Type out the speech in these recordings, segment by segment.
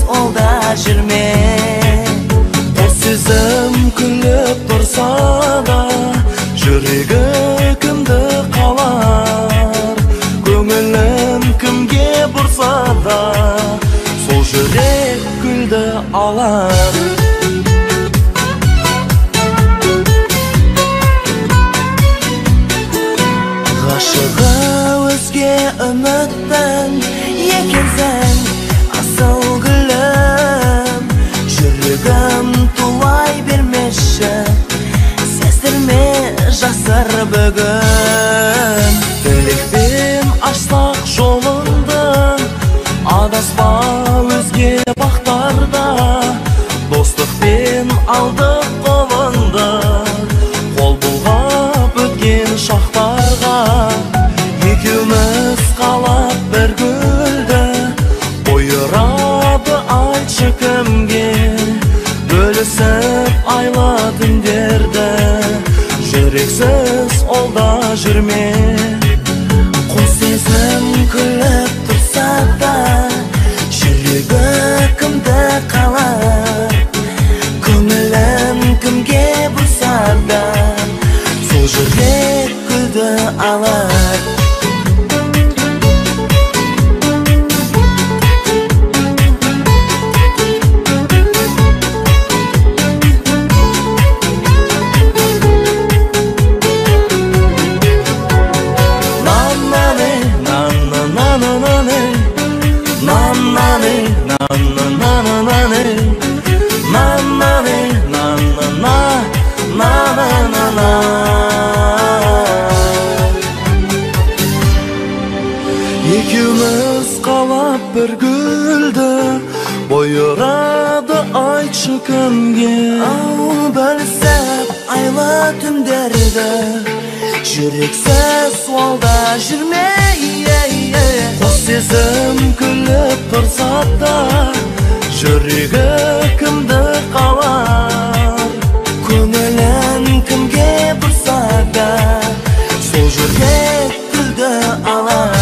olda жүрме. O сезім күліп тұрса да, жүрегі кімді қалар? Көңілін кімге бұрса да, сол жүрек гүлді алар. Ғашығы өзге үміттің екенсің, асыл гүлім. Жүрегім тулай бермеші, сездірме жасыр бүгін. Тілекпен ашсақ жолыңды, адаспа өзге бақтарда. Достықпен алдық қолыңды, қол бұлғап өткен шақтарға. Екеуміз қалап бір гүлді, бұйырады айтшы кімге? Бөлісіп айлы түндерді, жүрексіз олда жүрме. Қос сезім күліп тұрса да, жүрегі кімді қалар? Көңілін кімге бұрса да, сол жүрек гүлді алар. Екеуміз қалап бір гүлді, бұйырады айтшы кімге? Бөлісіп айлы түндерді, жүрексіз олда жүрме. Қос сезім күліп тұрса да, жүрегі кімді қалар? Көңілін кімге бұрса да, сол жүрек гүлді алар.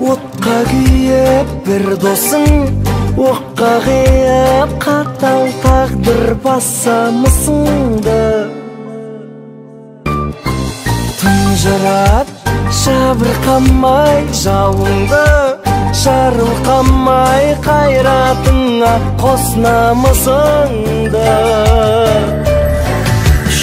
Отқа күйіп, бір досың оққа қиып, қатал тағдыр басамысыңды. Тұнжырап, жабырқамай жауыңды, жарылқамай қайратыңа қос намысыңды.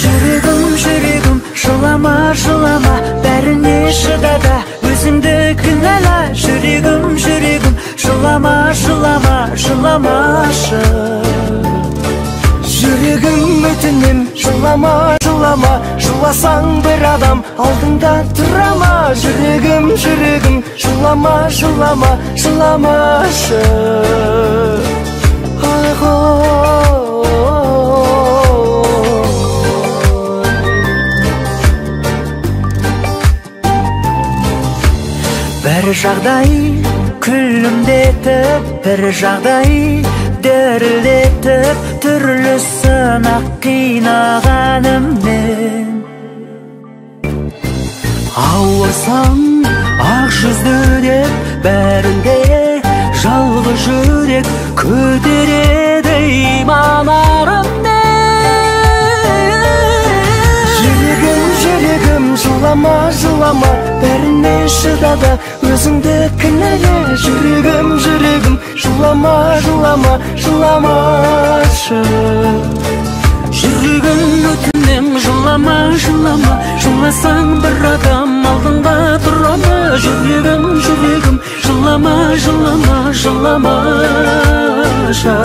Жүрегім, жүрегім, жылама, жылама, бәріне шыдада, өзіңді кінәла. Жүрегім, жүрегім, жылама, жылама, жыламашы. Жүрегім өтінем, жылама, жылама, жыласаң бір адам алдыңда тұрама. Жүрегім, жүрегім, жылама, жылама, жыламашы. Бір жағдай күлімдетіп, бір жағдай дірілдетіп, түрлі сынақ қинағаныммен. Ауырсаң ақ жүзді деп, бәрінде жалғыз жүрек көтереді иманарыммен. Жүрегім, жүрегім, жылама, жылама, бәріне шыдады, өзіңді кінәле. Жүрегім, жүрегім, жылама, жылама, жыламашы. Жүрегім өтінем, жылама, жылама, жыласаң бір адам алдыңға тұрама. Жүрегім, жүрегім, жылама, жылама, жыламашы.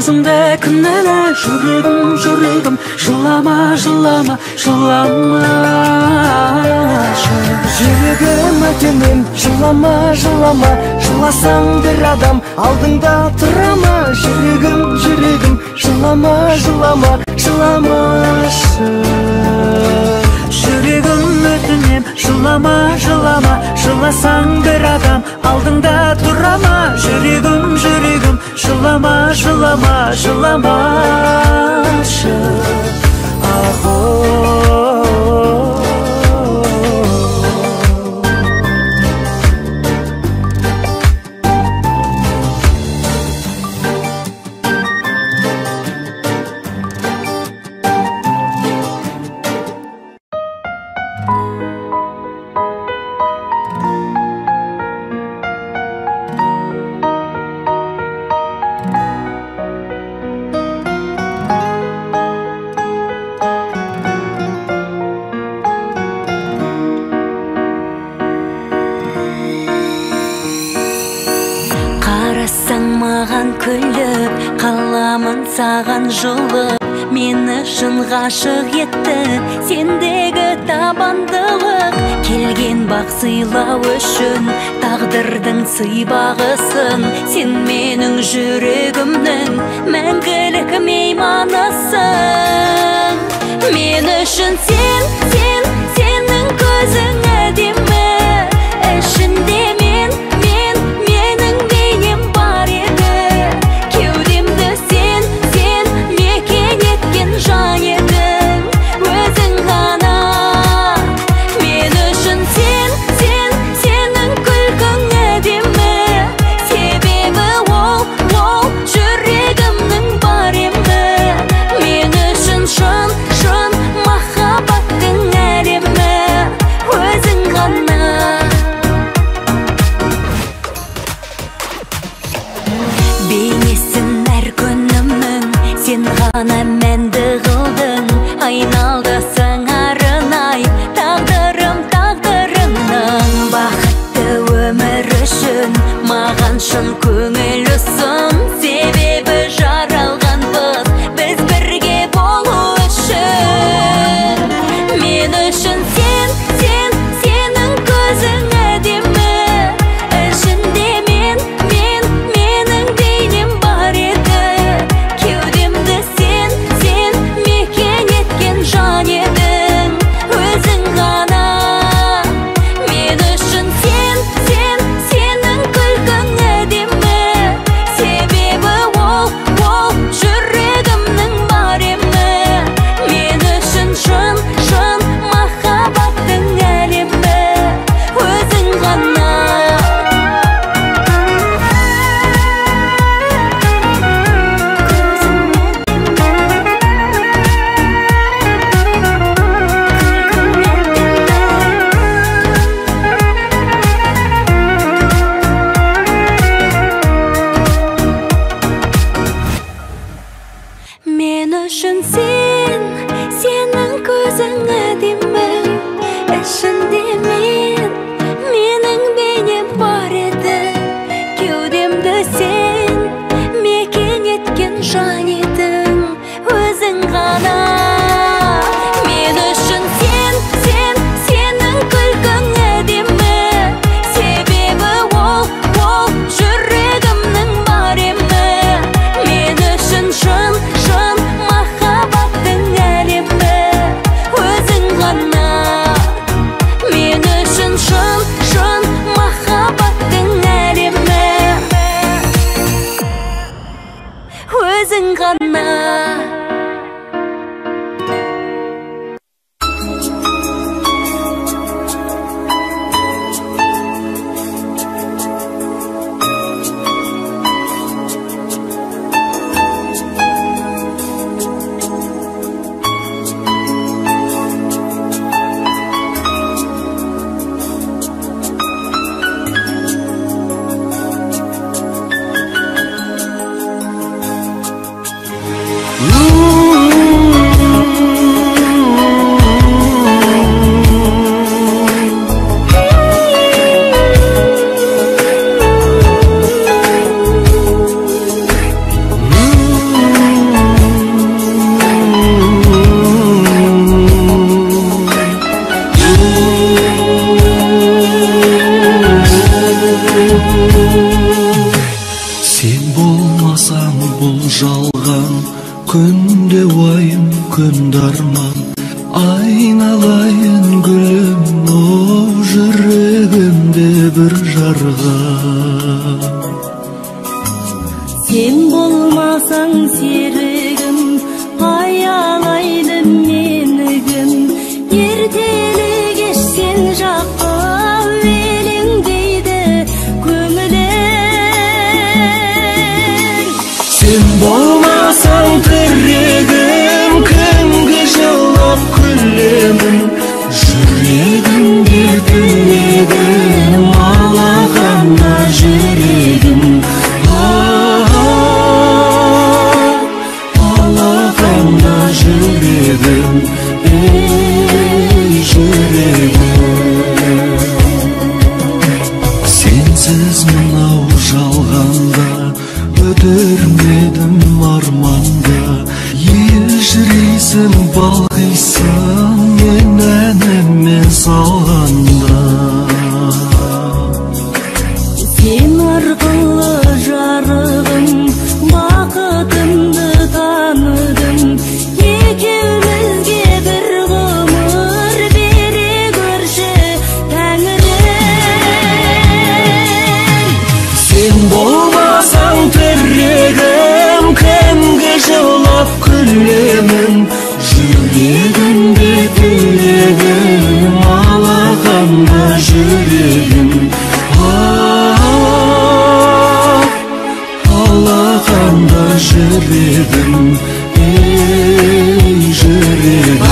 өзіңді кінәлі. Жүрегім, жүрегім, жылама, жылама, жыламашы. Жүрегім өтінем, жылама, жылама, жыласаң бір адам алдыңда тұра ма? Жүрегім, жүрегім, жылама, жылама, жыламашы. Жүрегім өтінем, жылама, жылама, жыласаң бір адам алдыңда тұра ма? Жүрегім, жүрегім, жылама, жылама, жыламашы. Күліп, қаламын саған жылып, мені шын ғашық етті сендегі табандылық. Келген бақ сыйлау үшін тағдырдың сыйбағысын, сен менің жүрегімнің мәңгілік мейманысың. Мен үшін сенің көзің әдемі, ішінде менің бейнем бар еді. Кеудемді сен мекен еткен жан едің, өзің ғана. Мен үшін сенің күлкің әдемі, себебі ол жүрегімнің бар емі. Мен үшін шын махаббаттың әлемі, өзің ғана. Бейнесін әр күнімнің сен ғана мәнді қылдың, айналдысың арынай тағдырымның. Бақытты өмір үшін маған шын көңіл ұсын, себебі жаралғанбыз біз бірге болу үшін. Мен үшін сенің көзің әдемі, ішінде менің бейнем бар еді. Кеудемді сен мекен еткен жан едің, өзің ғана. Мен үшін сенің күлкің әдемі, себебі ол жүрегімнің бар емі. Мен үшін шын махаббаттың әлемі, өзің ғана. Мен үшін сенің көзің әдемі, ішінде менің бейнем бар еді. Кеудемді сен мекен еткен жан едің, өзің ғана. Мен үшін сенің күлкің әдемі, себебі ол жүрегімнің бар емі. Мен үшін шын махаббаттың әлемі, өзің ғана. Мен үшін шын махаббаттың әлемі, өзің ғана. darman aynalayın gülüm o yüreğimde bir jarga. Sen bolmasan serigim ayalaydım menigim erteli geçsen jakka velingeydi kömülen. Sen bolmasan tirigim kimge жылап күлемін жүрегімде тілегім алағанда жүрегім алағанда жүрегім ей жүрегім. Сенсіз мынау жалғанда өтірмедім арманда ежірейсің балғайсың мен әніммен салғанда. Sen arqылы жарығым бақытымды таныдым екеумізге бір ғұмыр бере көрші Тәңірім. Sen болмасаң тірегім кімге жылап күлемін жүрегімде тілегім алағанда жүрегім алағанда жүрегім ей жүрегім.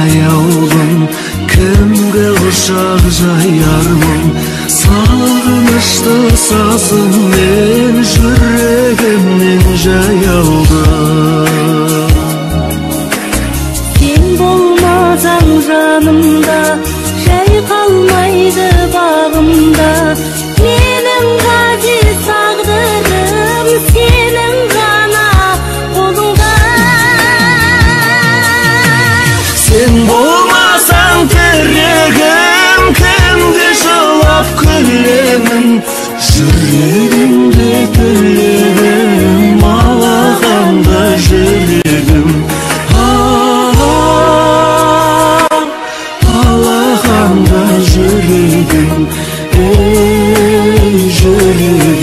Аяулым кімге құшақ жаярмын сағынышты сазым мен жүрегімнен жайылды. Sen болмасаң жанымда жай қалмайды бағымда менің ғазиз тағдырым сенің ғана қолыңда. Sen болмасаң тірегім кімге жылап күлемін жүрегімде тілегім алағанда жүрегім алағанда жүрегім ей жүрегім.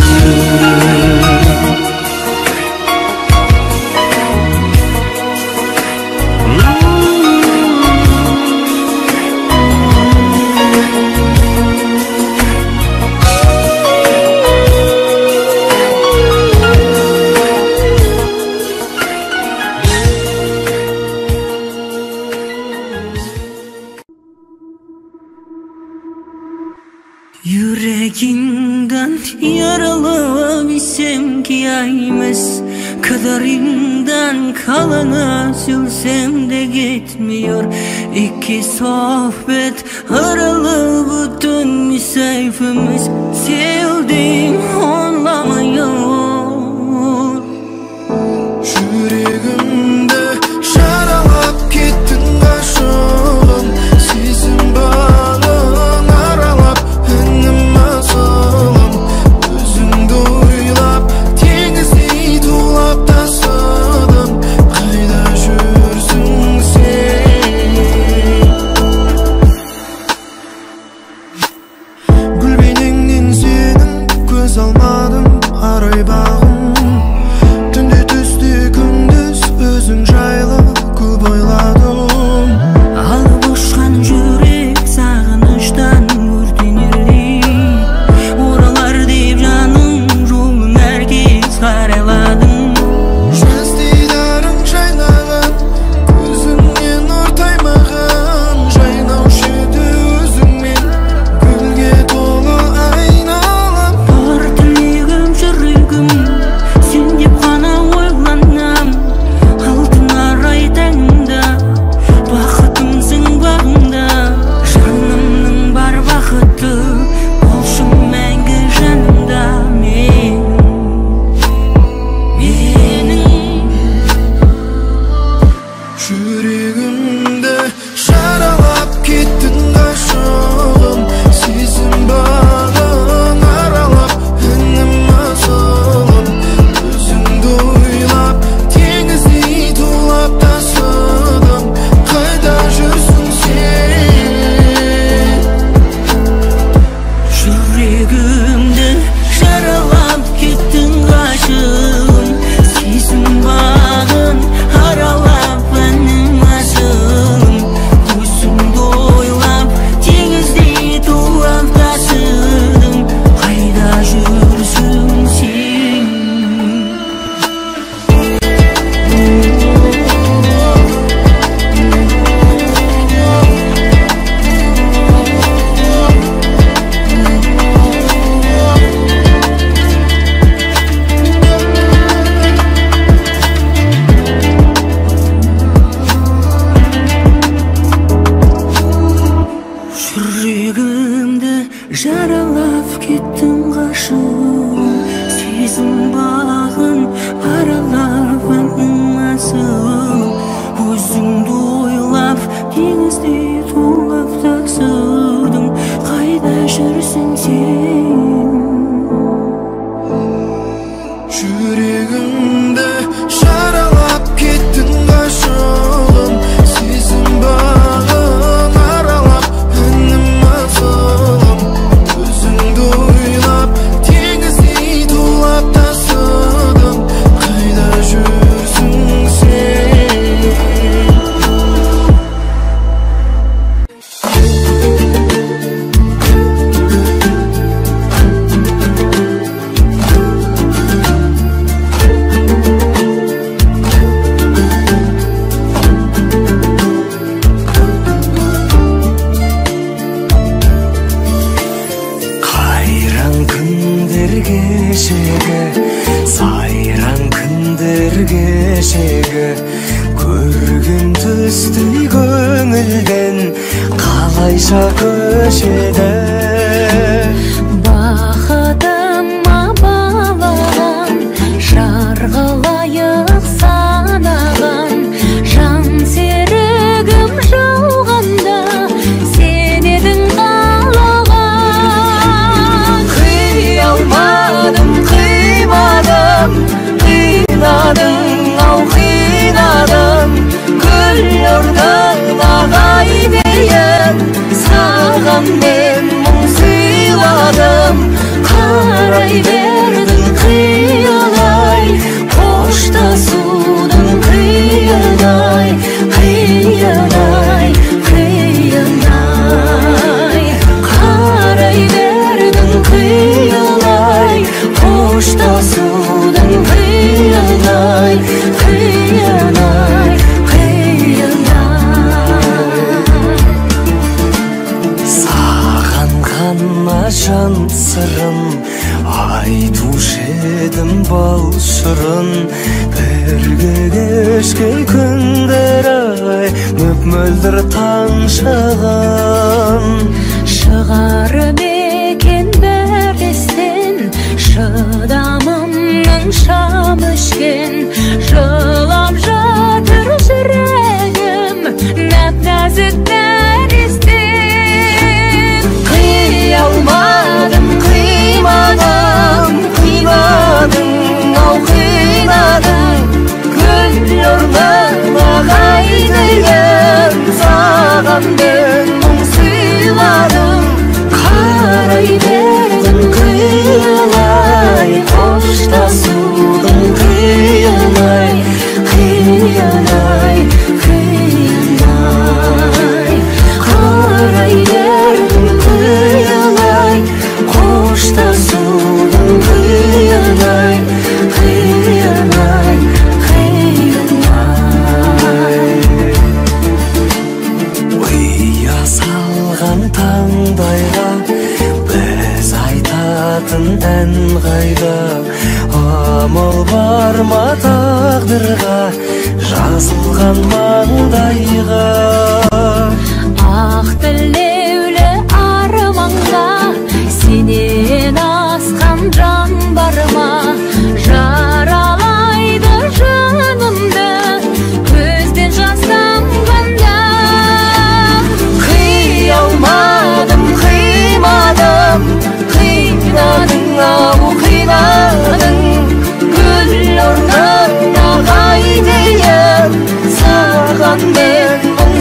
Yüreğinden yaralı bilsem ki yaymış kaderinden kalana sülsem de gitmiyor. İki sohbet aralı bütün sayfamız sevdiğim anlamıyor. Yüreğimde şaralap gittin aşığım sizin bağın aralap önüm asılım özümde oylap tenizi tulap tasadım kayda жүрсің sen. Gülbeningden sen жүрегімді жаралап кеттің ғашығым, сезім бағын аралап асылым, өзіңді ойлап теңіздей тулап тасыдым, қайда жүрсің сен? Жүрегімді жаралап кеттің ғашығым, сезім бағын аралап үнім асылым, өзіңді ойлап теңіздей тулап тасыдым, қайда жүрсің сен? Сайран күндер кешегі, көрген түстей көңілден қалайша көшеді. Бақытыма балаған, жарғылайық санаған, жан серігім жауғанда сен едің қалаған. Қия алмадым, қимадым, қинадың, ау қинадың, гүл өрдің ағай дейін, саған мен мұң сыйладым. Қарай бердің қиялай, қоштасудың қиынай, қиынай, қиынай. Қарай бердің қиялай, қоштасудың қиынай, қиынай, қиынай. Саған ғана жан сырын айтушы едім бал шырын, бірге кешкен күндер ай мөп-мөлдір таң шығын. Шығарып екен бір естен, шыдамымның шам өшкен, жылап жатыр жүрегім нәп-нәзік нәрестен. Қия алмадым, қимадым, қинадың, ау қинадың, гүл өрдің ағай дейін, саған мен мұң сыйладым. Қарай бердің қиялай, қоштасудың қиынай, қиынай, қиынай. Қарай бердің қиялай, қоштасудың қиынай, қиынай, қиынай. Ұя салған таңдайға біз айтатын ән қайда, амал бар ма тағдырға жазылған маңдайға. Ақ тілеулі арманға сенен асқан жан бар ма? Жаралайды жанымды көзден жас тамғанда. Қия алмадым, қимадым, қинадың, ау қинадың, гүл өрдің ағай дейін, саған мен мұң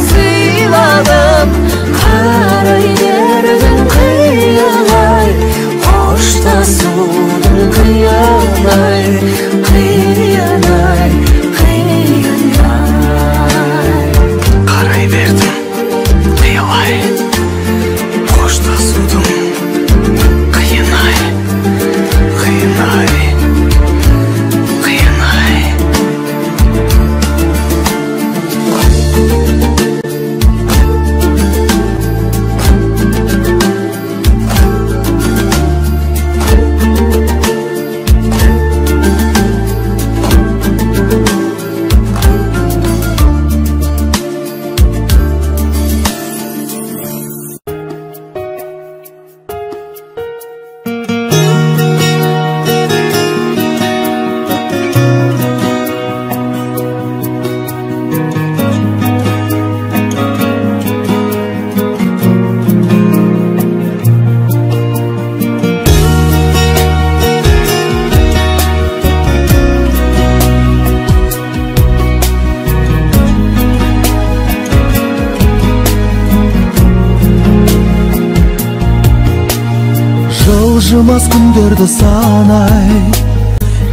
Жылжымас күндерді санай,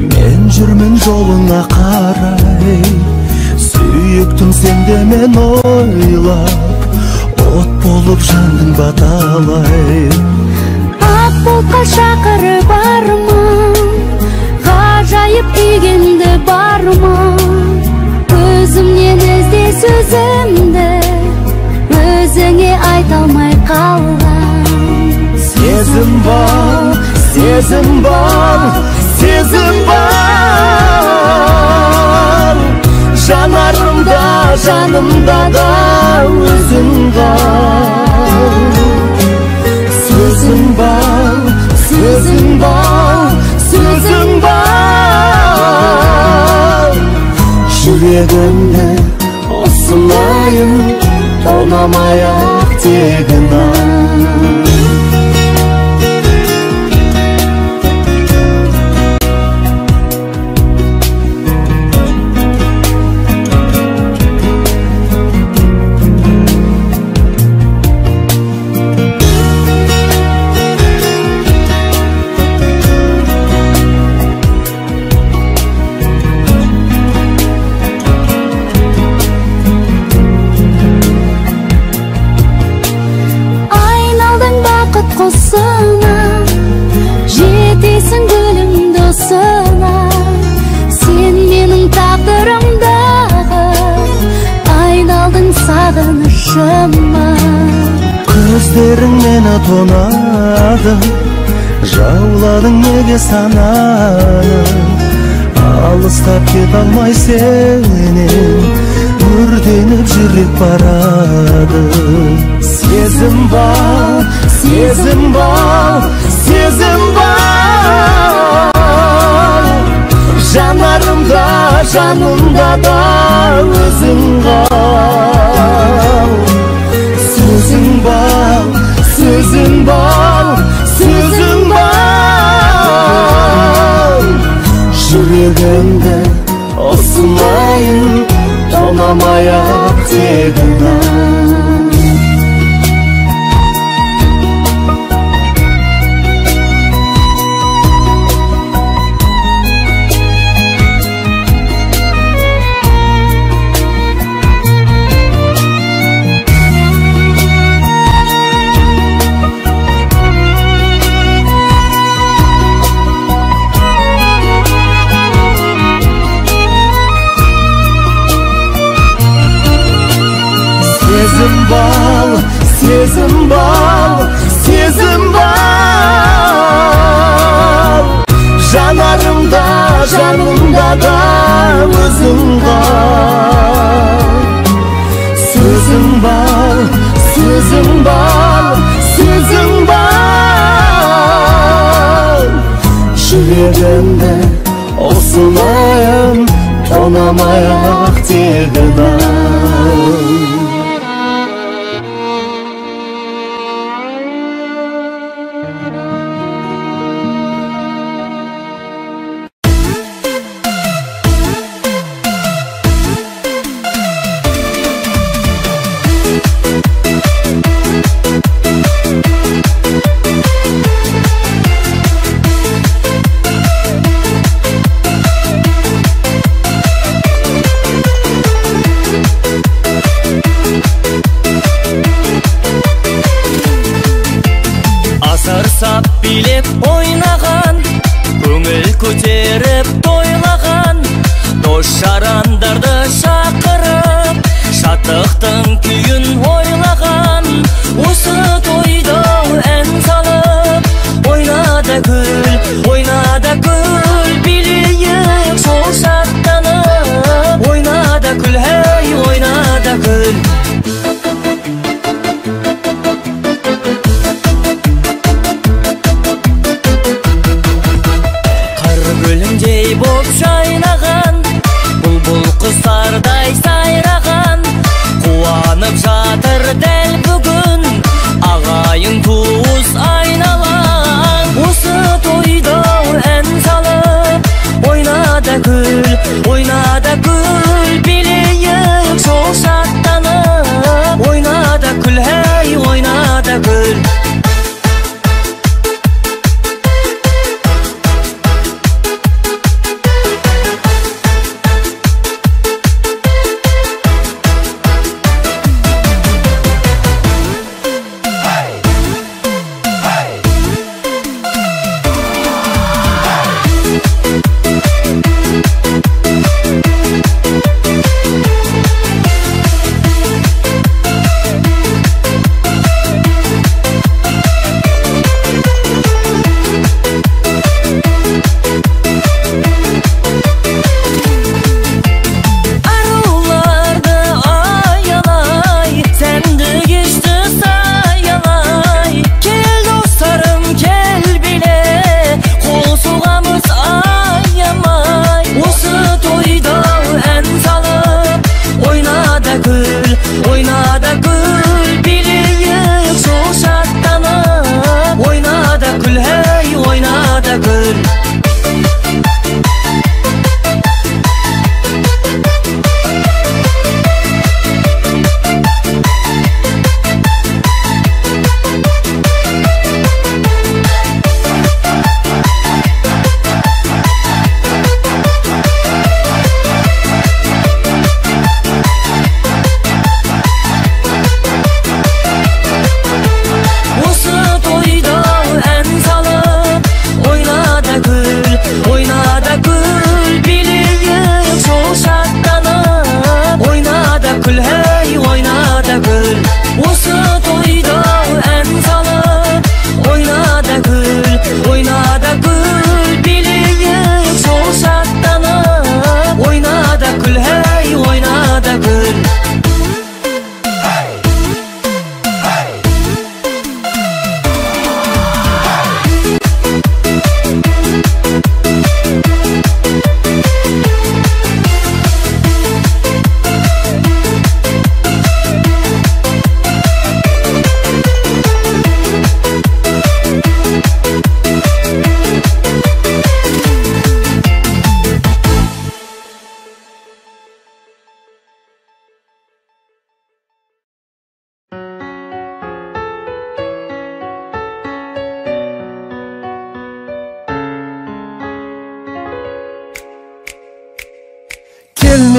мен жүрмін жолыңа қарай. Сүйіктім сенде мен ойлап, от болып жандың баталай. Ақ бұлтқа шақыры бар ма, ғажайып дегенді бар ма? Өзімнен ізде сөзімді, өзіңе айта алмай қалған. Сезім бар, сезім бар, сезім бар. Жанарымда, жанымда да өзің бар. Сөзің бар, сөзің бар, сөзің бар. Жүрегімді осынайын, тонамай-ақ тегін жетесің гүлім досыңа. Сен менің тағдырымдағы, айналдың сағынышыма. Көздерің мені тонады, жауладың неге сананы. Алыстап кет алмай сенен, өртеніп жүрек барады. Сезім бар, сезім бар, сезім бар. Жанарымда, жанымда да өзің қал. Сөзің бар, сөзің бар, сөзің бар. Жүрегімді осынайын, тонамай-ақ тегін Сезім бар, сезім бар, сезім бар. Жанарымда, жанымда да өзің қал. Сөзім бар, сөзім бар, сөзім бар. Жүрегімді осынайын, тонамай-ақ тегін Сап билеп ойнаған, көңіл көтеріп тойлаған, дос жарандарды шақырып, шаттықтың күйін ойлаған. Осы тойда ән салып, ойнада гүл, билейік сол шаттанып. Ойнада гүл, әй, ойнада гүл. Гүліндей боп жайнаған, бұлбұл құстардай сайраған, қуанып жатыр дәл бүгін ағайын туыс айналаң. Осы тойда ән салып, ойнада гүл, билейік сол шаттанып. Ойнада гүл, әй, ойнада гүл.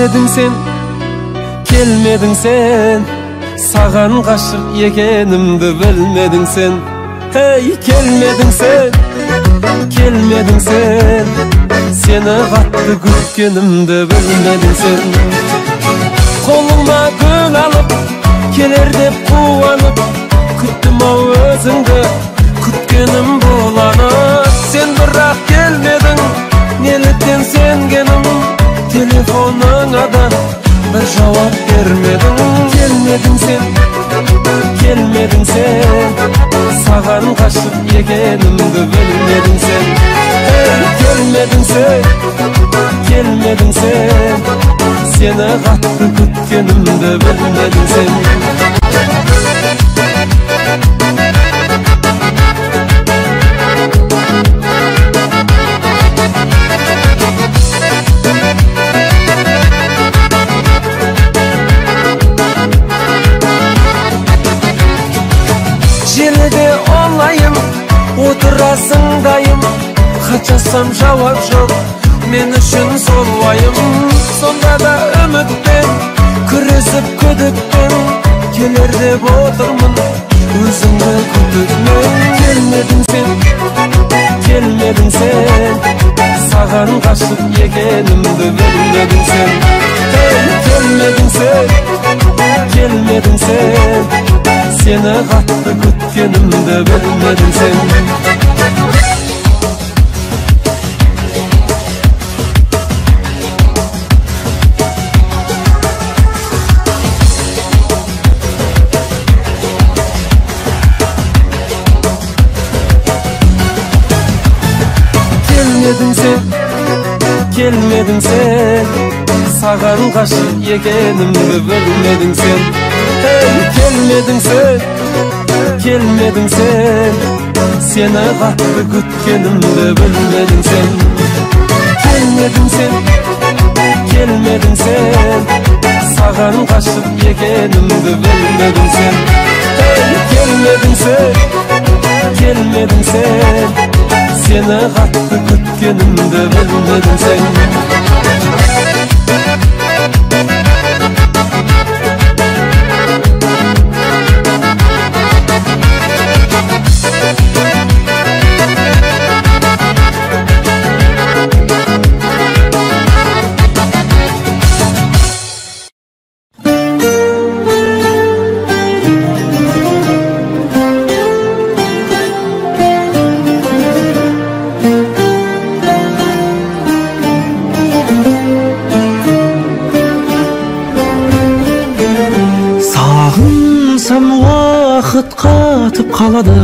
Келмедің sen, келмедің sen, саған ғашық екенімді білмедің sen. Hey, келмедің sen, келмедің sen, сені қатты күткенімді білмедің sen. Қолыма гүл алып, келер деп қуанып, күттім ау өзіңді, күткенім боланып. Сен бірақ келмедің, неліктен сенгенім, телефоныңа да бір жауап бермедің. Келмедің sen, келмедің sen, саған ғашық екенімді білмедің sen. Келмедің sen, келмедің sen, сені қатты күткенімді білмедің sen. Желіде онлайн отырасың дайым, хат жазсам жауап жоқ, мен үшін сол уайым. Сонда да үмітпен, күресіп күдікпен, келер деп отырмын өзіңді күтумен. Келмедің sen, келмедің sen, саған ғашық екенімді білмедің sen. Келмедің sen, келмедің sen, сені қатты күткенімді білмедің sen. Келмедің sen, келмедің sen, саған ғашық екенімді білмедің sen. Келмедің sen, келмедің sen, сені қатты күткенімді білмедің sen. Келмедің sen, келмедің sen, саған ғашық екенімді білмедің sen. Келмедің sen, келмедің sen, сені қатты күткенімді білмедің sen. Вақыт қатып қалады,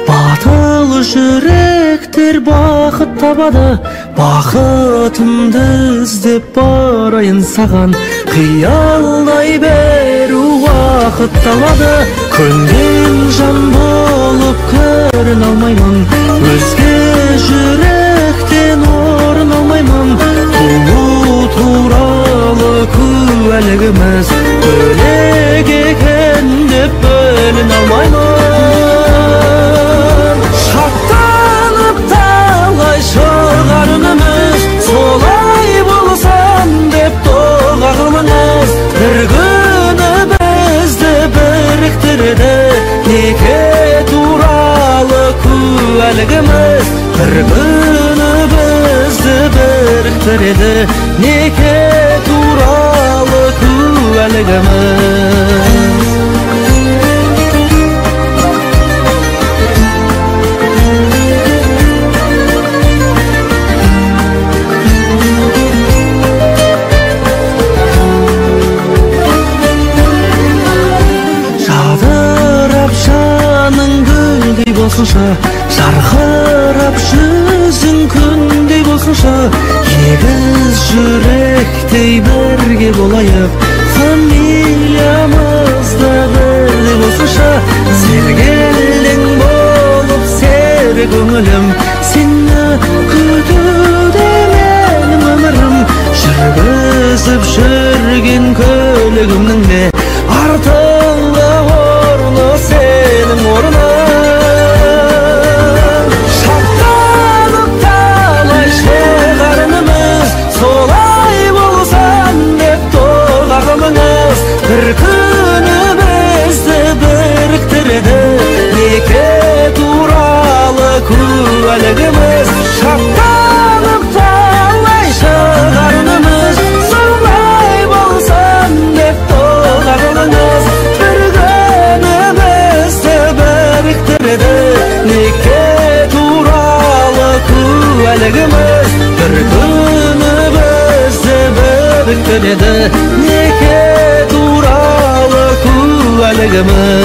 батыл жүректер бақыт табады. Бақытымды іздеп барайын саған, қиялдай беру уақыт талады. Көнген жан болып көрін алмаймын, өзге жүректен орын алмаймын. Тұлу туралы куәлігіміз бөлек екен деп бөлін алмаймын. Шаттанып талай шығар үніміз, солай болсын деп дұға қылмаңыз. Бір күні бізді біріктіреді неке туралы куәлігіміз. Бір күні бізді біріктіреді неке туралы куәлігіміз. Болсыншы, жарқырап жүзің күндей болсыншы, егіз жүректей бірге болайық, фамилиямызда бірдей болсыншы. Сергелдең болып сері көңілім, сені күтуде менің өмірім. Жүргізіп жүрген көлігімнің де артыңда орны сенің орның. Солай болсан деп куәлігіміз, шаттанып талай шығарынымыз, солай болсын деп дұға қылыңыз. Бір күнімізді біріктірді неке туралы куәлігіміз, бір күнімізді біріктірді неке туралы куәлігіміз.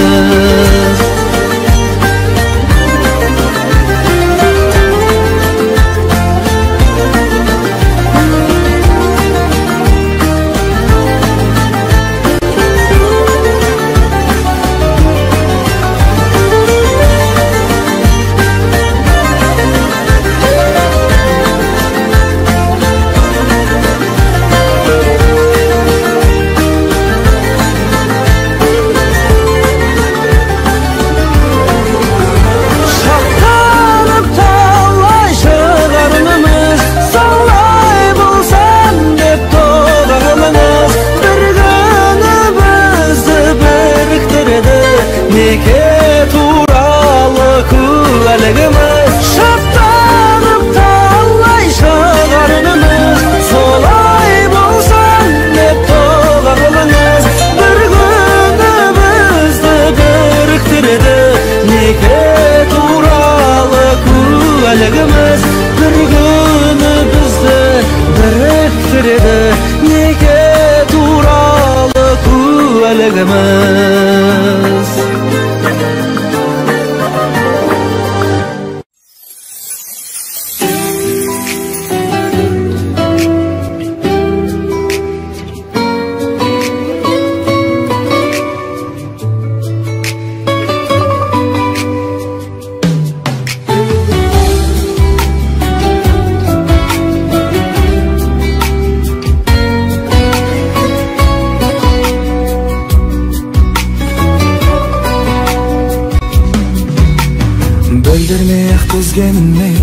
Білдірмей-ақ төзгеніммен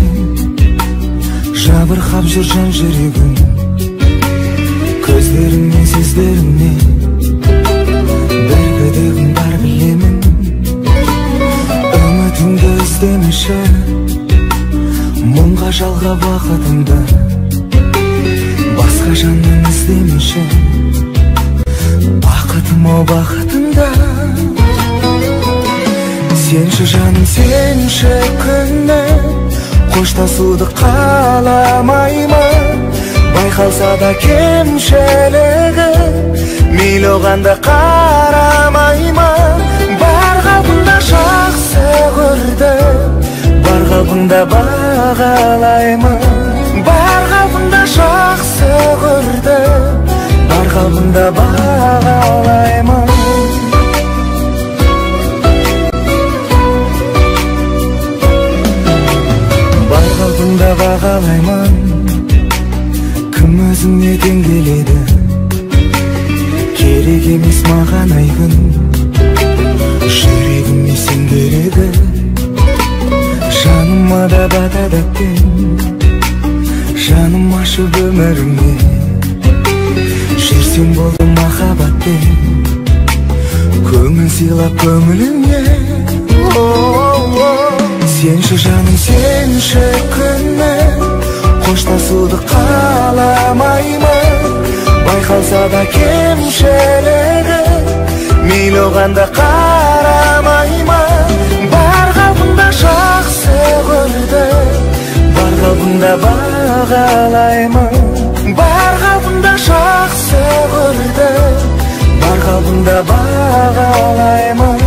жабырқап жүр жан жүрегім, көздеріңнен сөздеріңнен бір күдігім бар білемін. Үмітіңді іздемеші, мұңға жалға бақытыңды, басқа жаннан іздемеші, бақытым о бақытыңда. Сенші жаным, сенші күнім, қоштасуды қаламаймын. Байқалса да кемшілігі, мейлі оған да қарамаймын. Бар қалпында жақсы көрдім, бар қалпында бағалаймын. Бар қалпында жақсы көрдім, бар қалпында бағалаймын. Қалпында бағалаймын, кім өзіңе тең келеді, керек емес маған ай күн, жүрегіме сен керегі. Жаныма да батады әттең, жаным ашып өміріңе, жүрсең болды махаббатпен, көңіл сыйлап көңіліңе. Сенші жаным, сенші күнім, қоштасуды қаламаймын. Байқалса да кемшілігі, мейлі оған да қарамаймын. Бар қалпында жақсы көрдім, бар қалпында бағалаймын. Бар қалпында жақсы көрдім, бар қалпында бағалаймын.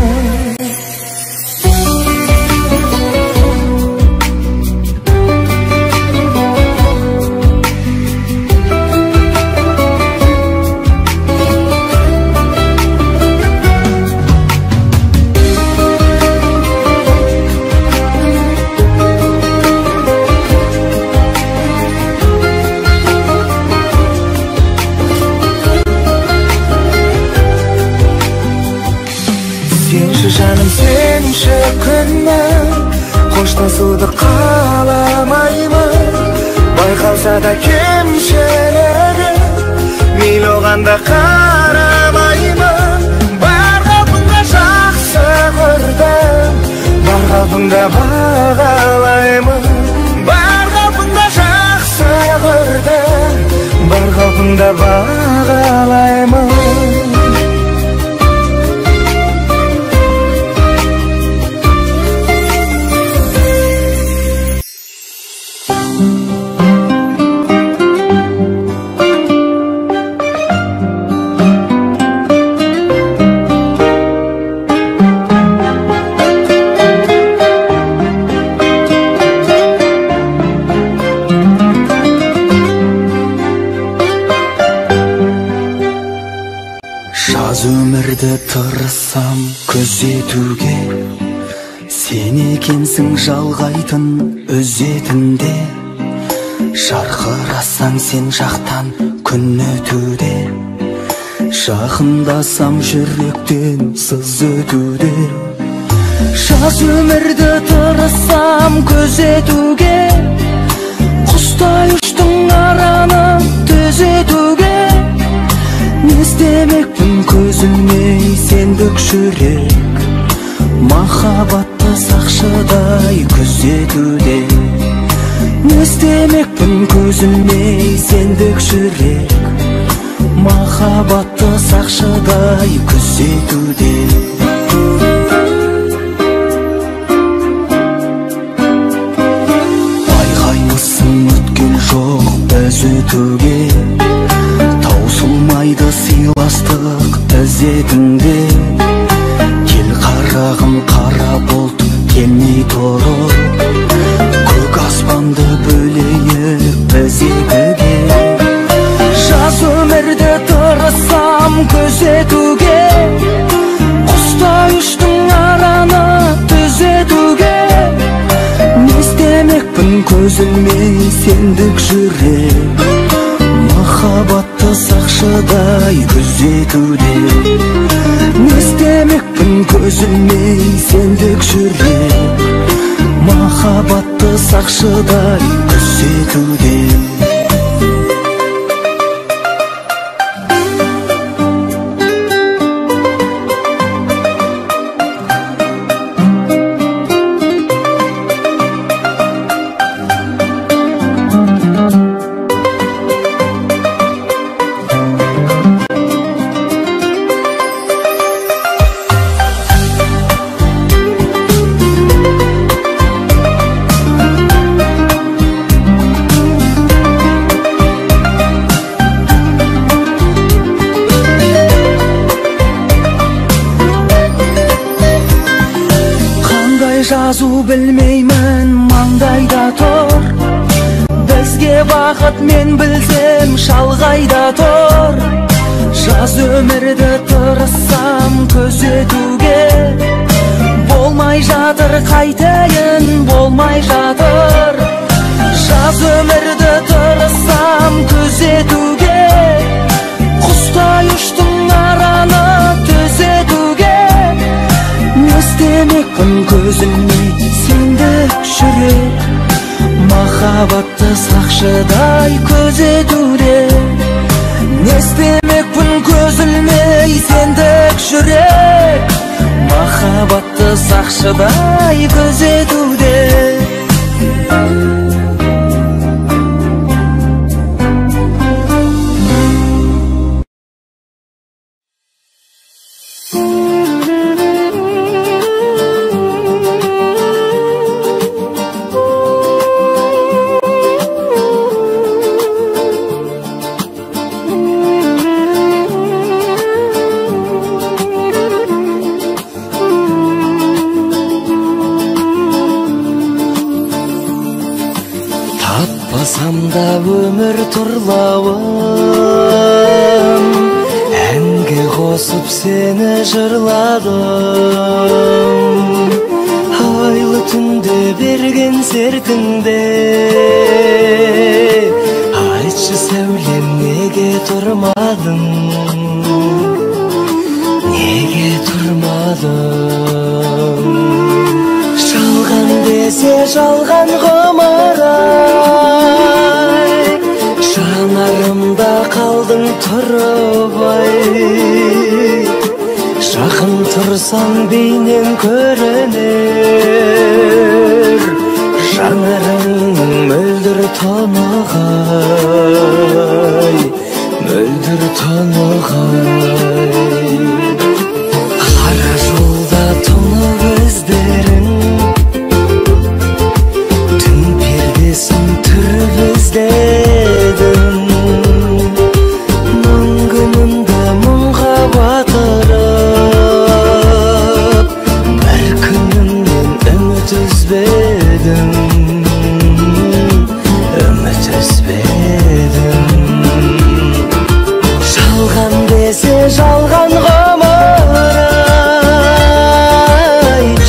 Жаным, сенші күнім, қоштасуды қаламаймын. Байқалса да кемшілігі, мейлі оған да қарамаймын. Бар қалпында жақсы көрдім, бар қалпында бағалаймын. экенсиң жалгайтын өзетинде, жаркырасаң сен жактан күн өтүүдө, жакындасам жүрөктөн сыз өтүүдө, жаз өмүрдү тырыссам көзөтүүгө, кустай учтуң араны түзөтүүгө, не истемекпин көзүлмөй сендик жүрөк, махабатты сакшыдай күзөтүүдө, не истемекпин көзүлмөй сендик жүрөк, махабатты сакшыдай күзөтүүдө. Байкаймысың өткөн жок біз өтүүгө, таусылмайды сыйластык ізетинде, кел карагым кара болт келмей туруп, көк аспанды бөлөйүк біз экиге, жаз өмүрдү тырыссам көзөтүүгө, кустай учтуң араны түзөтүүгө, не истемекпин көзүлмөй сендик жүрөк, махабатты сакшыдай күзөтүүдө, не истемекпин көзүлмөй сендик жүрөк, махабатты сакшыдай күзөтүүдө. Жазуу билмеймин маңдайда тор, бизге бакыт мен билсем шалгайда тор, жаз өмүрдү тырыссам көзөтүүгө, болмай жатыр кайтайын болмай жатыр, жаз өмүрдү тырыссам көзөтүүгө, кустай учтуң араны түзөтүүгө, не истемекпин көзүлмөй сендик жүрөк, махабатты сакшыдай көзөтүүдө, не истемекпин көзүлмөй сендик жүрөк, махабатты сакшыдай көзөтүүдө. Таппасамда өмір тұрлауым, әнге қосып сені жырладым, айлы түнде берген сертіңде, айтшы сәулем неге тұрмадың, неге тұрмадың, жалған десе жалған ғұмырай, жанарымда қалдың тұрбай, жақын тұрсаң бейнең көрінер, жанарың мөлдір тонығай, мөлдір тонығай, қара жолда тоңып іздерің, түн пердесін түріп іздедім, мың күнімді мұңға батырып, бір күнімнен үміт үзбедім, үміт үзбедім, жалған десе жалған ғұмыр,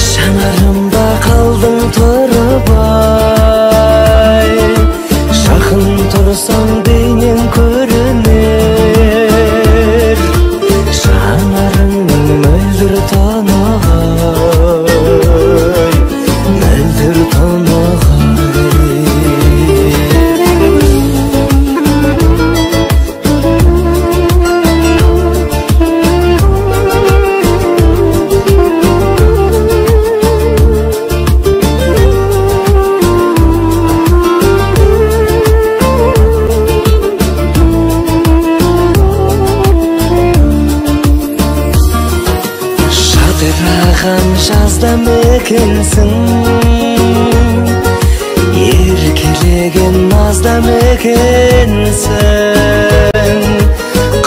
жанарымда қалдың экенсиң эркелеген наздам экенсиң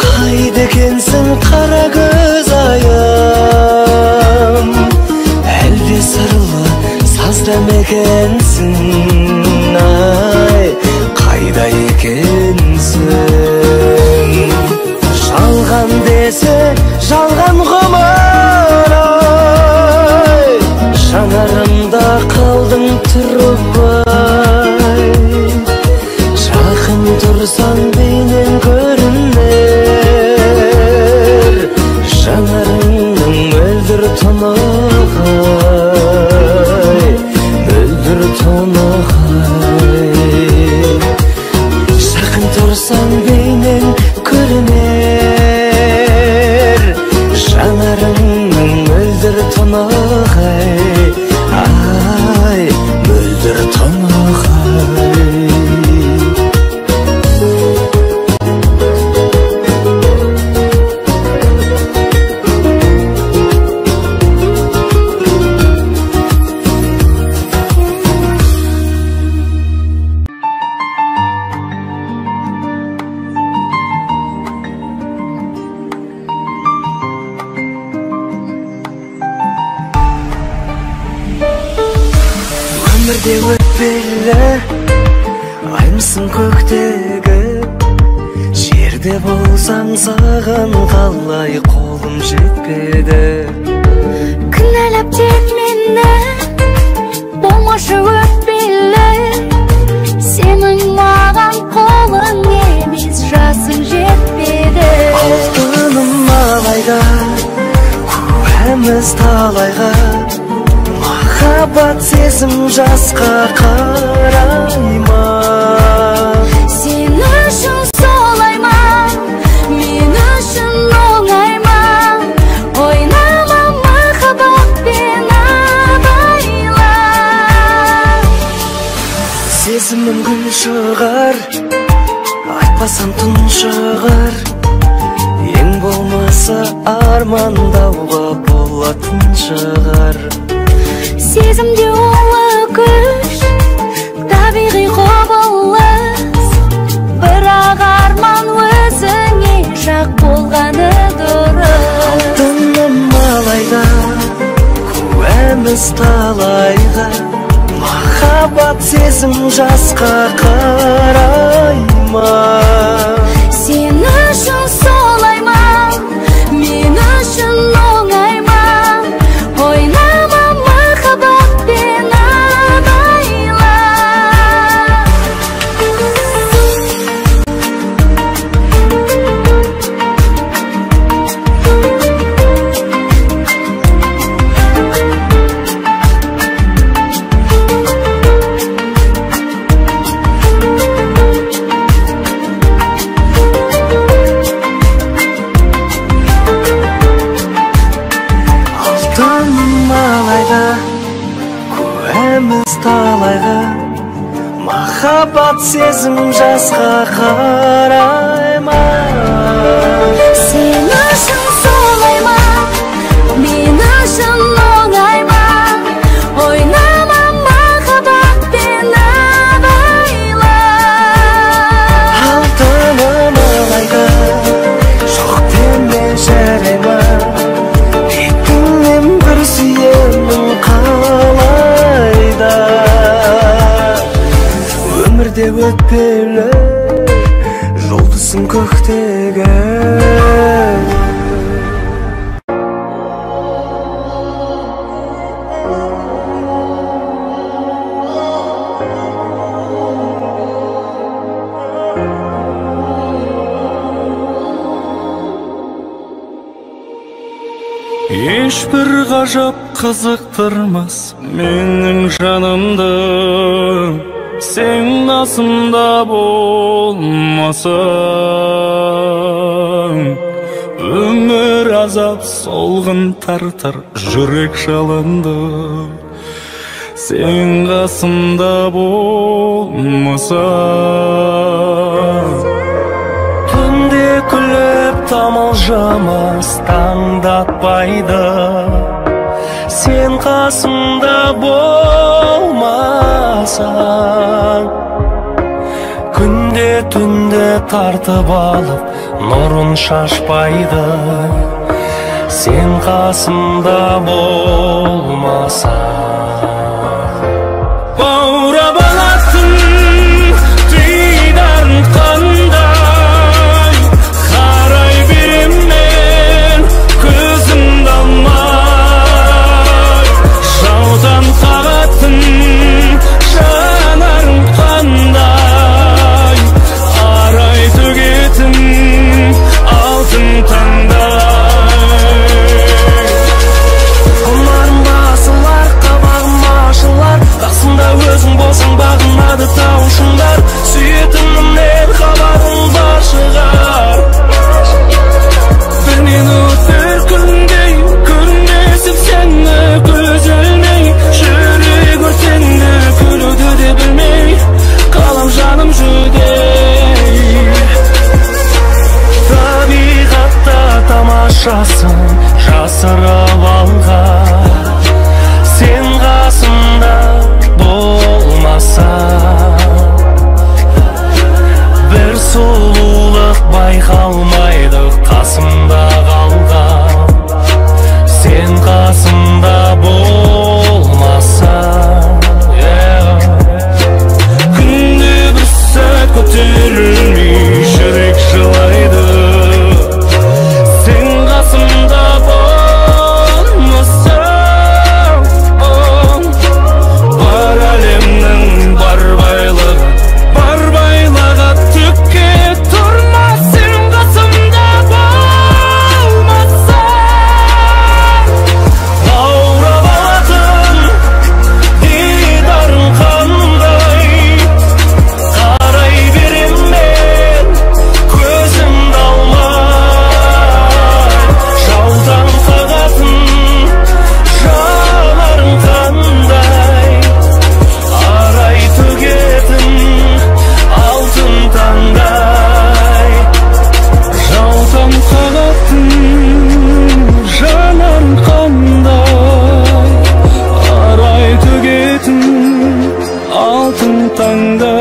кайда экенсиң кара көз айым әлде сырлы саздам экенсиң ай кайда экенсиң жалган десе жалган гомор жанарымда калдың турбай жакын турсаң бейнең көрүнөр жанарыңның мөлдүр тоногай мөлдүр тоногай жакын турсаң бейнең көрүнөр жанарыңның мөлдүр тоногай ай мөлдүр тоногай өмірде өтпелі аймысың көктегі жерде болсаң саған қалай қолым жетпеді кінәлап тек мені болмашы өтпелі сенің маған қолың емес жасың жетпеді алтыным алайда куәміз талайға махаббат сезім жасқа қарай ма сен үшін солай ма мен үшін оңай ма ойнама махаббатпен абайла сезімім күн шығар айтпасам түн шығар ең болмаса армандауға болатын шығар сезімде улы күш табиғи құбылыс бірақ арман өзіңе жақ болғаны дұрыс алтыным алайда куәміз талайға махаббат сезім жасқа қарай ма сен үшін солай ма мен үшін оңай ма ойнама махаббатпен абайла алтыным алайда куәміз талайға махаббат сезім жасқа қарай ма сен үшін солай ма мен үшін оңай ма ойнама махаббатпен абайла алтыным алайда жоқ деме жарай ма бетіңнен бір сүйемін қалайда өмірде өтпелі жұлдызым көктегі ешбір ғажап қызықтырмас менің жанымды сен қасымда болмасаң өмір азап солғын тартар жүрек жалынды сен қасымда болмасаң түнде күліп тамылжымас таңдатпайды sen қасымда болмасаң, күнде түнде тартып алып нұрын шашпайды, sen қасымда болмасаң. Баурап алатын дидарың қандай, қарай берем мен көзімді алмай. Жаудан қағатын жанарың қандай, арай төгетін алтын таңдай. Құмарым басылар, қабағым ашылар, қасымда өзің болсаң бағынады таушыңдар. Сүйетінімнен хабарың бар шығар. Бір минут бір күндей көрінесіп сені көз ілмей, жүрек өртенді күлуді де білмей, қалам жаным жүдей. Табиғатта тамашасын жасырып алған, sen қасымда болмасаң, бір сұлулық байқалмайды қасымда қалған, sen қасымда болмасаң. Күнде бір сәт көтерілмей жүрек жылайды, sen қасымда болмасаң. Бар әлемнің бар байлығы, бар байлығы түкке тұрмас, sen қасымда болмасаң. Баурап алатын дидарың қандай, қарай берем мен көзімді алмай. Жаудан қағатын жанарың қандай, арай төгетін алтын таңдай. Жаудан қағатын жанарың қандай, арай төгетін алтын таңдай.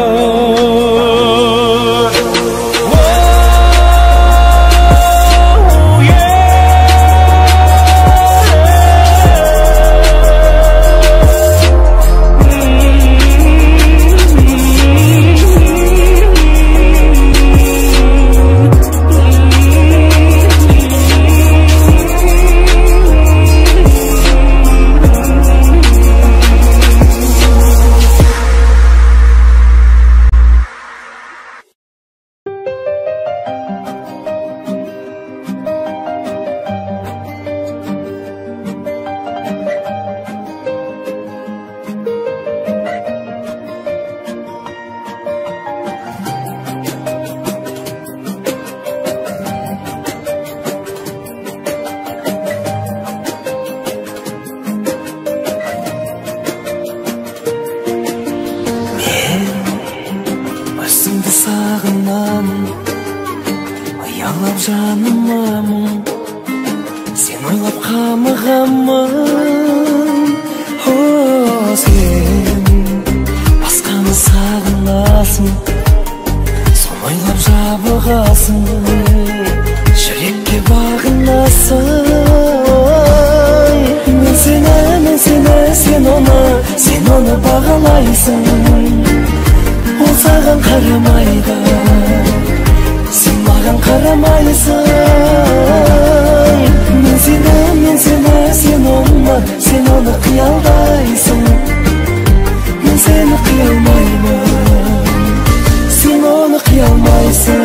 Өзіңді сағынамын, аялап жанымамын, sen ойлап қамығамын. Сен басқаны сағынасың, соны ойлап жабығасың, жүрекке бағынасың. Мен сені, sen оны бағалайсың. Ол саған қарамайды, sen маған қарамайсың. Мен сені, sen оны қиялдайсың. Мен сені қиялмаймын, sen оны қиялмайсың.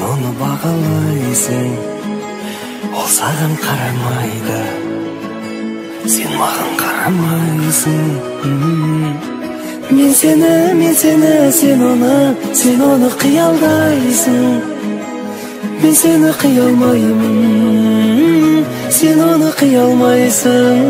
onu бағалайсың, ол саған қарамайды, сен маған қарамайсың. Мен сені, сен оны қиялдайсың. Мен сені қиялмаймын, сен оны қиялмайсың.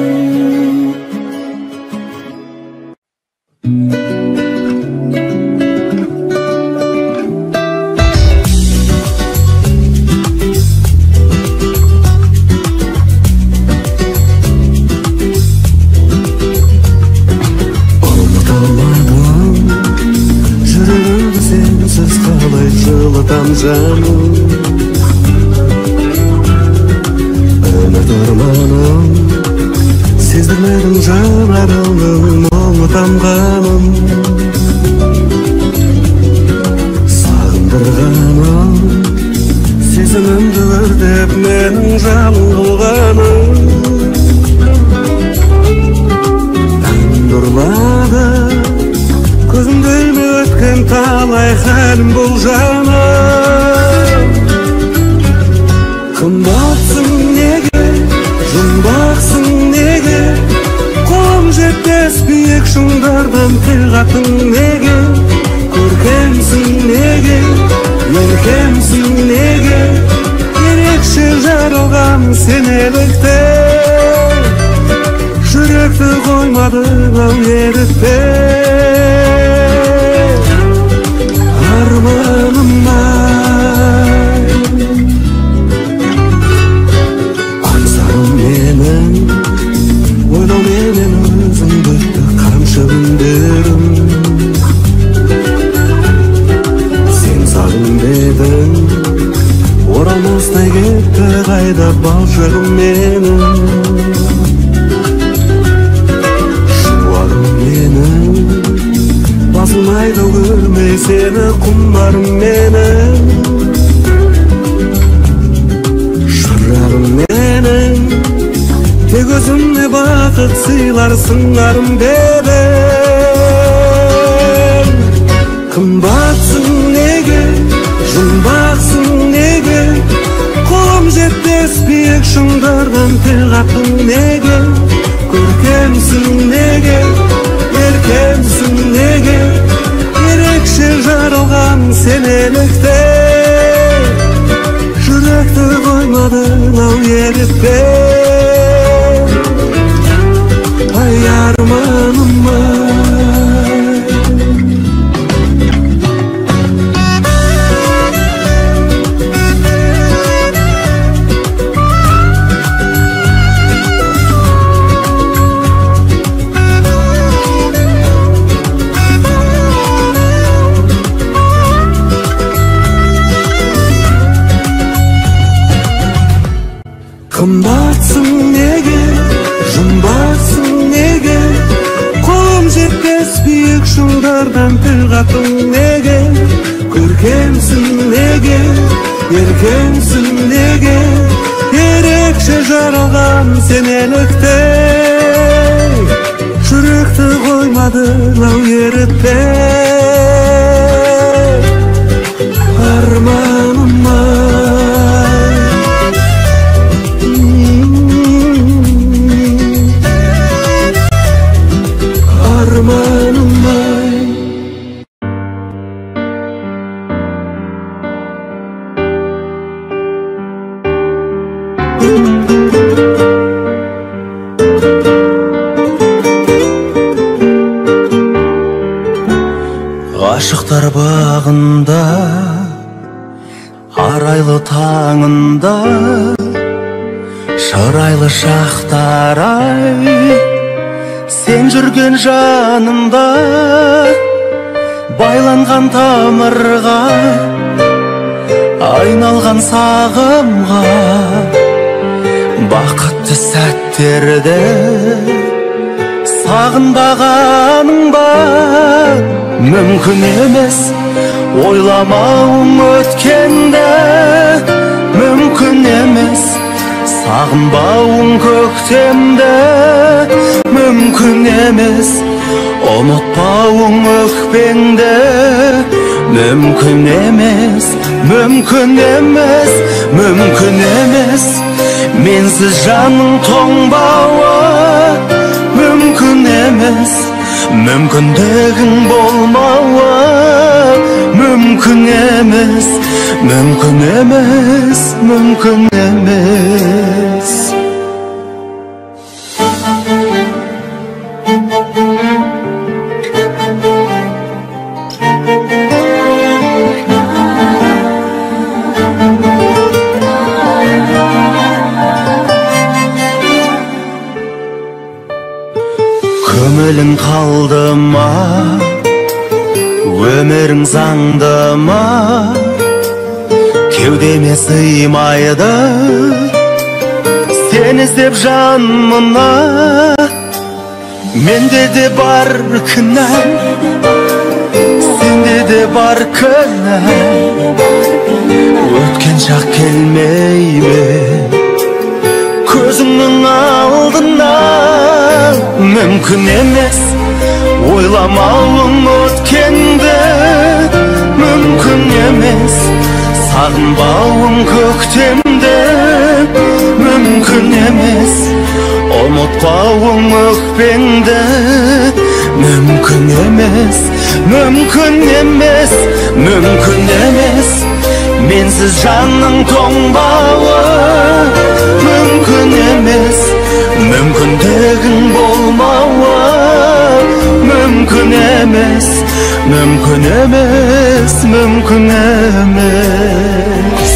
Canım, ömür ormanım, sezdirmedim janarımın unutamganım, sağındırgaным, sezimimdi ördep menin жалын kılgaным. Nurlады, gözümde ilmi ötken talay halim bul janım. Kımbatsın nege, жұмбақсың неге, қолым жетпес биік шыңдардан тіл қатың неге, көркемсің неге, еркемсің неге, ерекше жаралған сенелікте, жүректі қоймадың ау ерікте. Арманыма ойлау менен өзіңді қамшы күндерім, сен сағынбедің, оралмастай кетті қайда балшығым менің. Шуағым менің, басылмайды көрмей сені құмарым менің. Шырағым менің, тек өзіңе бақыт сыйларсың арым бебем. Қымбатсың неге, жұмбақсың неге, қолым жетпес биік шыңдардан тіл қаттың неге, көркемсің неге, еркемсің неге, ерекше жаралған сенелікте, жүректі қоймадың ау ерікте. Ay armanıma Kımbatsın nege, жұмбақсың неге, қолым жетпес биік шыңдардан тіл қатың неге, көркемсің неге, еркемсің неге, ерекше жаралған сенелікте, жүректі қоймадың ау ерікте. Арманыма Ғашықтар бағында, арайлы таңында, шырайлы шақтар ай, сен жүрген жанымда, байланған тамырға, айналған сағымға, бақытты сәттерде сағынбағаның ба? Мүмкін емес ойламауым өткенде, мүмкін емес сағынбауым көктемде, мүмкін емес ұмытпауым өкпеңде, Mümkün emes, mümkün emes, mümkün emes. Mensiz canın toңбауы mümkün emes. Mümkünlüğün bolmauы mümkün emes. Mümkün emes, mümkün emes. Kömülün kaldı ma, ömürün zаңды ma, kevdeme sıymaydı. Sen izlep жанмына, mende de бар кінә, sende de бар кінә. Өткен шақ келмейме көзіңнің алдына. Mümkün emes, oylamauың өткенді. Mümkün emes, sағынбауың көктемді. Mümkün emes, ұмытпауың өкпеңді. Mümkün emes, mümkün emes, mümkün emes. Mensiz жанның тоңбауы mümkün emes. Mümkünlüğün bolmauы mümkün emes. Mümkün emes, mümkün emes.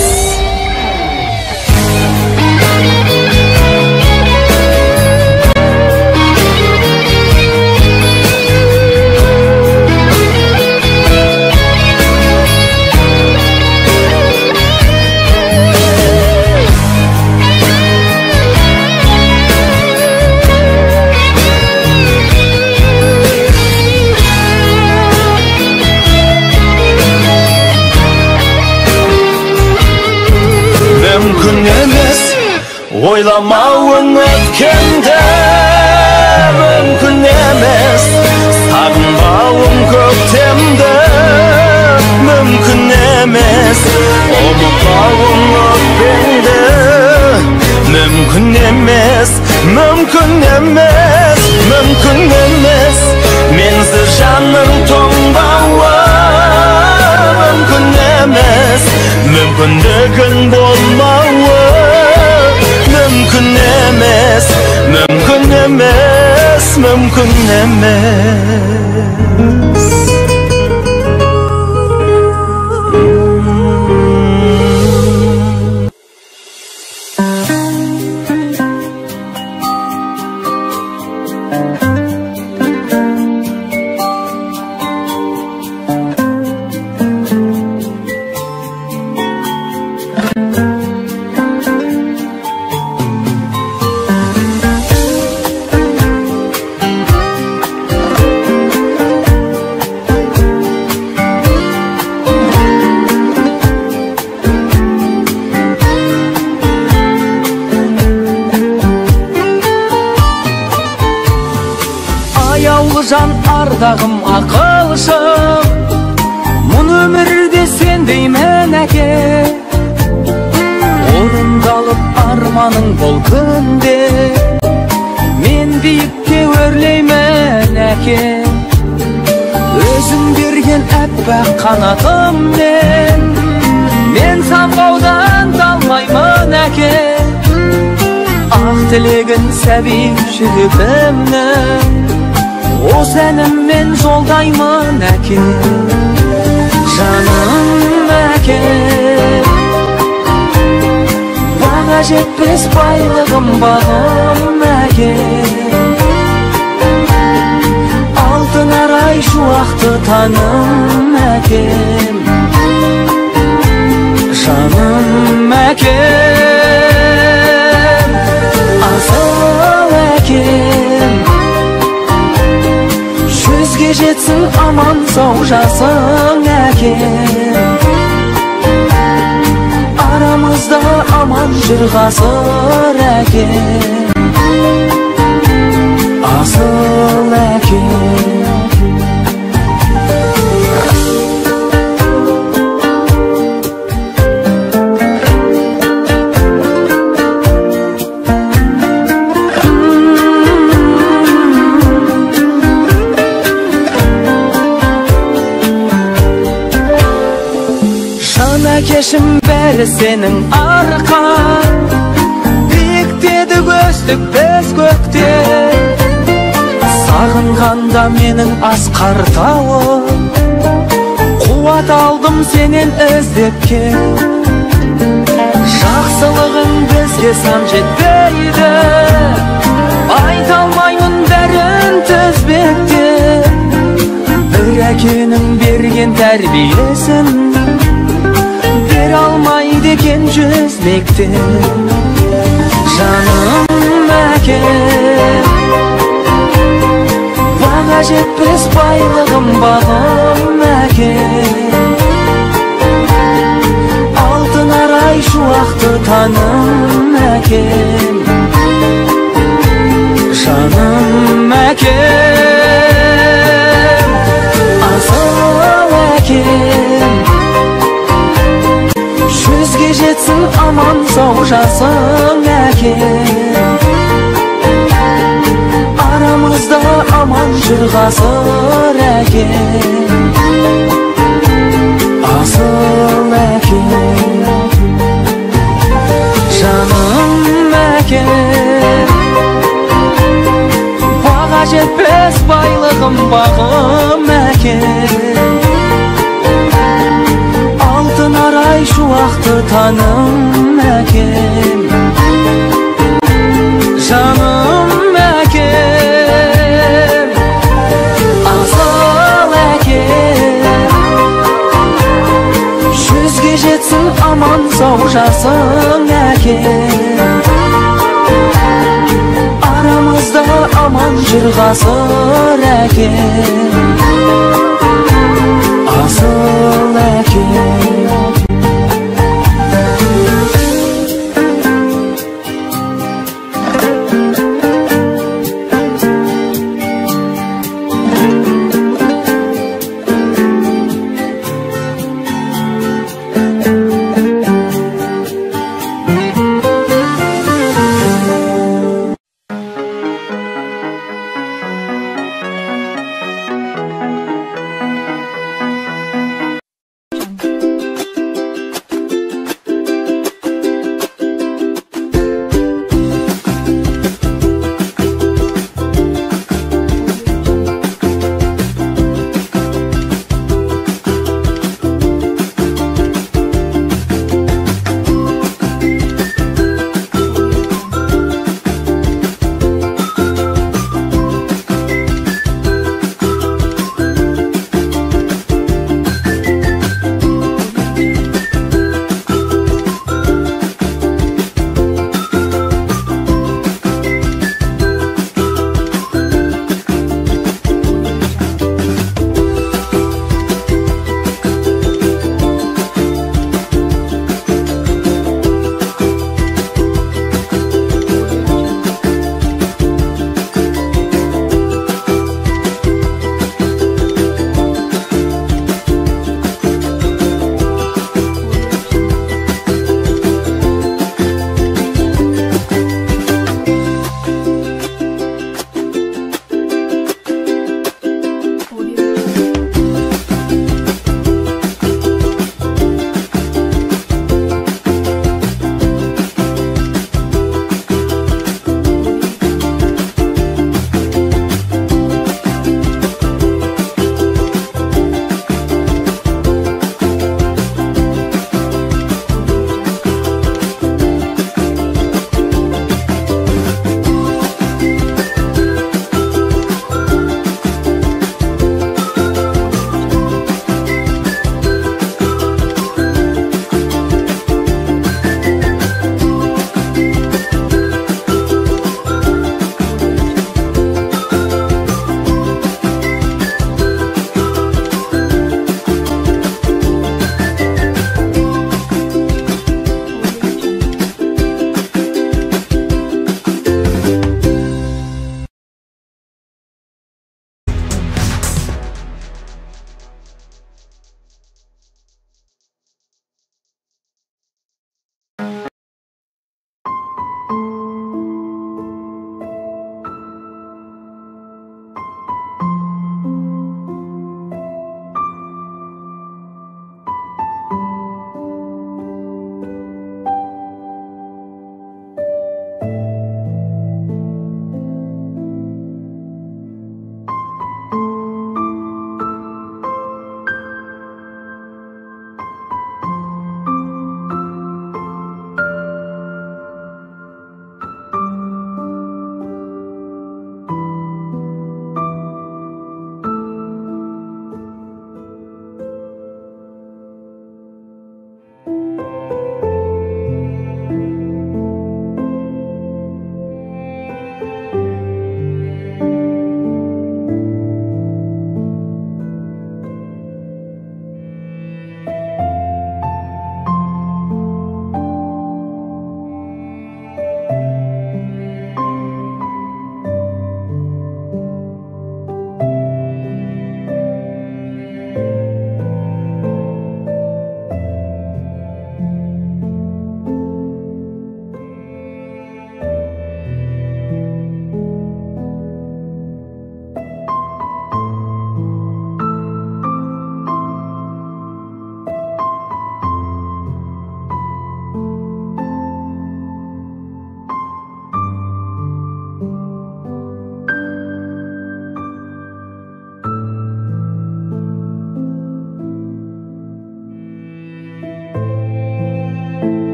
Mümkün emes, oylamauың өткенді. Mümkün emes, sағынбауың көктемді. Mümkün emes, ұмытпауың өкпеңді. Mümkün emes, mümkün emes, mümkün emes. Mensiz жанның тоңбауы mümkün emes. Mümkünlüğün bolmauы mümkün emes. Mümkün emes, mümkün emes. Жан ардағым ақылшым, мұн өмірде сендеймін әке. Орындалып арманың бұл күнде, мен биікке өрлеймін әке. Өзің берген әппақ қанатыммен, мен самғаудан талмаймын әке. Ақ тілегін сәби жүрегімнің, Oz əlimмен жолдаймын әке. Жаным әке, баға жетпес байлығым бағым әке. Алтын арай шуақты таным әкем. Жаным әкем, асыл әкем. Жүзге жетсін аман сау жасың әкем. Арамызда аман жүр ғасыр әкем. Asıl әкем. Yaşım beri senin arkan, biktedi gözdük bez gökte. Sağınkanda menin asqar tağım, Kuvat aldım senin özlепке. Жақсылығың бізге сан жетпейді, айта алмаймын бәрін тізбекте. Бір әкенің берген тәрбиесін бере алмайды екен жүз мектеп. Жаным әкем, баға жетпес байлығым бағым әкем. Алтын арай шуақты таным әкем. Жаным әкем, асыл әкем. Жүзге жетсін аман сау жасың әкем. Арамызда аман жүр ғасыр әкем. Asıl əkim, canım əkim. Bağa жетпес байлығым бағым әкем. Алтын арай шуақты таным әкем. Жаным әкем, асыл әкем. Жүзге жетсін аман сау жасың әкем. Арамызда аман жүр ғасыр әкем.